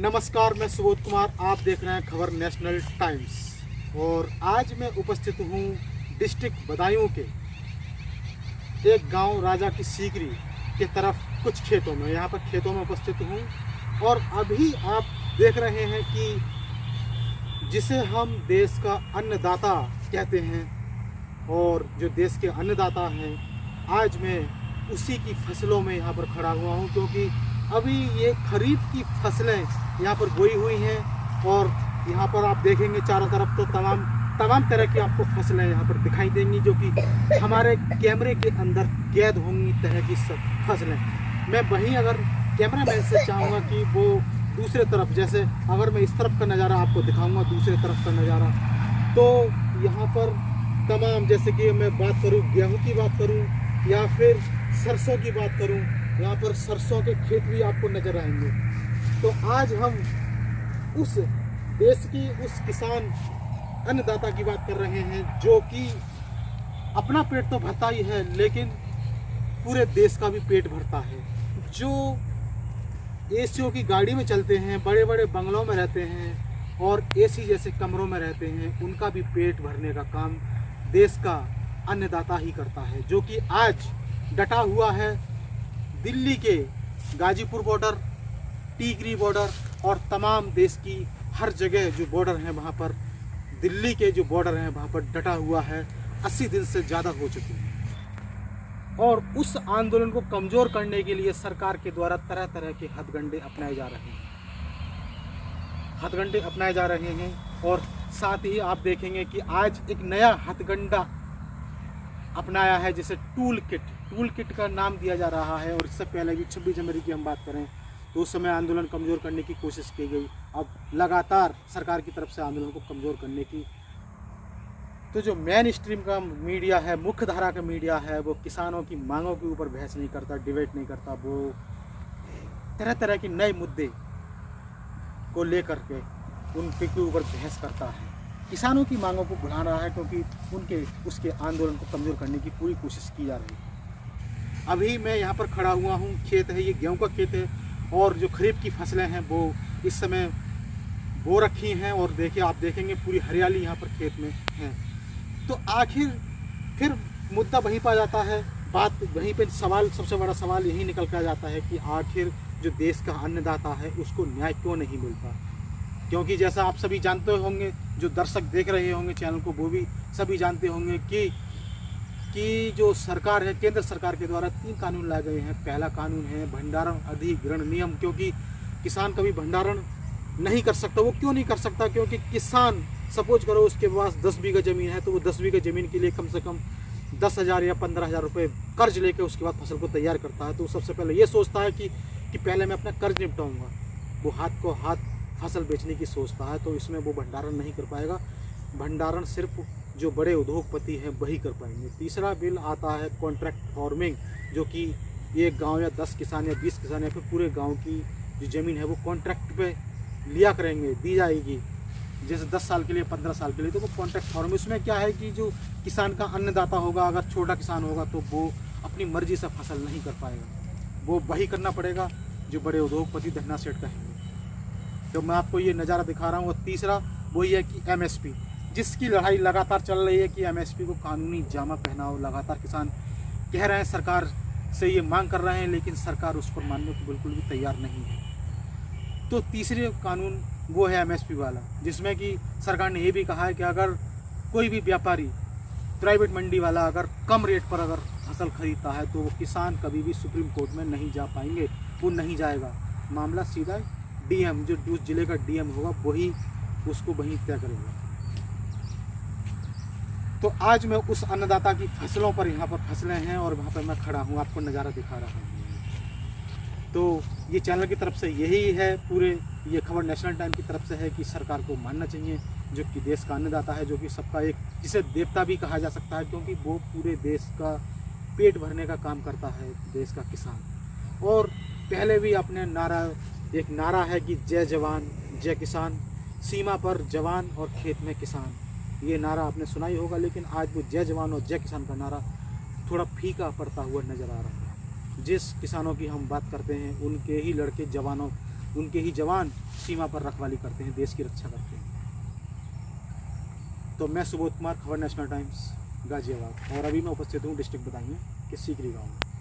नमस्कार, मैं सुबोध कुमार। आप देख रहे हैं खबर नेशनल टाइम्स और आज मैं उपस्थित हूँ डिस्ट्रिक्ट बदायूं के एक गांव राजा की सीकरी के तरफ कुछ खेतों में। यहाँ पर खेतों में उपस्थित हूँ और अभी आप देख रहे हैं कि जिसे हम देश का अन्नदाता कहते हैं और जो देश के अन्नदाता हैं, आज मैं उसी की फसलों में यहाँ पर खड़ा हुआ हूँ, क्योंकि अभी ये खरीफ की फसलें यहाँ पर बोई हुई हैं और यहाँ पर आप देखेंगे चारों तरफ तो तमाम तरह की आपको फसलें यहाँ पर दिखाई देंगी, जो कि हमारे कैमरे के अंदर कैद होंगी तरह की सब फसलें। मैं वहीं अगर कैमरा मैन से चाहूँगा कि वो दूसरे तरफ, जैसे अगर मैं इस तरफ का नज़ारा आपको दिखाऊँगा, दूसरे तरफ का नज़ारा, तो यहाँ पर तमाम, जैसे कि मैं बात करूँ गेहूँ की बात करूँ या फिर सरसों की बात करूँ, यहाँ पर सरसों के खेत भी आपको नजर आएंगे। तो आज हम उस देश की उस किसान अन्नदाता की बात कर रहे हैं, जो कि अपना पेट तो भरता ही है लेकिन पूरे देश का भी पेट भरता है। जो एसीओ की गाड़ी में चलते हैं, बड़े बड़े बंगलों में रहते हैं और एसी जैसे कमरों में रहते हैं, उनका भी पेट भरने का काम देश का अन्नदाता ही करता है, जो कि आज डटा हुआ है दिल्ली के गाजीपुर बॉर्डर, टीकरी बॉर्डर और तमाम देश की हर जगह जो बॉर्डर हैं वहाँ पर, दिल्ली के जो बॉर्डर हैं वहाँ पर डटा हुआ है। 80 दिन से ज़्यादा हो चुके हैं और उस आंदोलन को कमज़ोर करने के लिए सरकार के द्वारा तरह तरह के हथकंडे अपनाए जा रहे हैं और साथ ही आप देखेंगे कि आज एक नया हथकंडा अपनाया है, जिसे टूल किट का नाम दिया जा रहा है। और इससे पहले भी 26 जनवरी की हम बात करें तो उस समय आंदोलन कमज़ोर करने की कोशिश की गई। अब लगातार सरकार की तरफ से आंदोलन को कमज़ोर करने की, तो जो मेन स्ट्रीम का मीडिया है, मुख्य धारा का मीडिया है, वो किसानों की मांगों के ऊपर बहस नहीं करता, डिबेट नहीं करता, वो तरह तरह के नए मुद्दे को लेकर के उनके ऊपर बहस करता है, किसानों की मांगों को बढ़ा रहा है, क्योंकि उसके आंदोलन को कमज़ोर करने की पूरी कोशिश की जा रही है। अभी मैं यहाँ पर खड़ा हुआ हूँ, खेत है, ये गेहूं का खेत है और जो खरीफ की फसलें हैं वो इस समय बो रखी हैं और देखिए, आप देखेंगे पूरी हरियाली यहाँ पर खेत में है। तो आखिर फिर मुद्दा वहीं पर आ जाता है, बात वहीं पे, सवाल, सबसे बड़ा सवाल यही निकल कर आ जाता है कि आखिर जो देश का अन्नदाता है उसको न्याय क्यों नहीं मिलता। क्योंकि जैसा आप सभी जानते होंगे, जो दर्शक देख रहे होंगे चैनल को, वो भी सभी जानते होंगे कि जो सरकार है, केंद्र सरकार के द्वारा 3 कानून लाए गए हैं। पहला कानून है भंडारण अधिग्रहण नियम, क्योंकि किसान कभी भंडारण नहीं कर सकता। वो क्यों नहीं कर सकता? क्योंकि किसान, सपोज करो उसके पास 10 बीघा ज़मीन है, तो वो 10 बीघा ज़मीन के लिए कम से कम 10,000 या 15,000 रुपये कर्ज लेकर उसके बाद फसल को तैयार करता है। तो सबसे पहले ये सोचता है कि पहले मैं अपना कर्ज निपटाऊँगा। वो हाथ को हाथ फसल बेचने की सोचता है, तो इसमें वो भंडारण नहीं कर पाएगा। भंडारण सिर्फ जो बड़े उद्योगपति हैं वही कर पाएंगे। तीसरा बिल आता है कॉन्ट्रैक्ट फार्मिंग, जो कि एक गांव या 10 किसान या 20 किसान या फिर पूरे गांव की जो ज़मीन है वो कॉन्ट्रैक्ट पे लिया करेंगे, दी जाएगी, जैसे 10 साल के लिए, 15 साल के लिए। तो वो कॉन्ट्रैक्ट फार्मिंग, उसमें क्या है कि जो किसान का अन्नदाता होगा, अगर छोटा किसान होगा तो वो अपनी मर्जी से फसल नहीं कर पाएगा, वो वही करना पड़ेगा जो बड़े उद्योगपति धन्ना सेठ कहेंगे। तो मैं आपको ये नज़ारा दिखा रहा हूँ। और तीसरा वही है कि MSP, जिसकी लड़ाई लगातार चल रही है कि MSP को कानूनी जामा पहनाओ। लगातार किसान कह रहे हैं, सरकार से ये मांग कर रहे हैं, लेकिन सरकार उस पर मानने को बिल्कुल भी तैयार नहीं है। तो तीसरे कानून वो है MSP वाला, जिसमें कि सरकार ने ये भी कहा है कि अगर कोई भी व्यापारी, प्राइवेट मंडी वाला अगर कम रेट पर अगर फसल खरीदता है तो वो किसान कभी भी सुप्रीम कोर्ट में नहीं जा पाएंगे, वो नहीं जाएगा। मामला सीधा DM, जो उस जिले का DM होगा, वही उसको वहीं तय करेगा। तो आज मैं उस अन्नदाता की फसलों पर, यहाँ पर फसलें हैं और वहाँ पर मैं खड़ा हूँ, आपको नज़ारा दिखा रहा हूँ। तो ये चैनल की तरफ से यही है, पूरे ये खबर नेशनल टाइम की तरफ से है कि सरकार को मानना चाहिए, जो कि देश का अन्नदाता है, जो कि सबका एक, जिसे देवता भी कहा जा सकता है, क्योंकि वो पूरे देश का पेट भरने का काम करता है, देश का किसान। और पहले भी अपने एक नारा है कि जय जवान जय किसान, सीमा पर जवान और खेत में किसान। ये नारा आपने सुना ही होगा, लेकिन आज वो जय जवान और जय किसान का नारा थोड़ा फीका पड़ता हुआ नज़र आ रहा है। जिस किसानों की हम बात करते हैं, उनके ही लड़के उनके ही जवान सीमा पर रखवाली करते हैं, देश की रक्षा करते हैं। तो मैं सुबोध कुमार, खबर नेशनल टाइम्स गाजियाबाद, और अभी मैं उपस्थित हूँ डिस्ट्रिक्ट बदायूं के सीकरी गाँव में।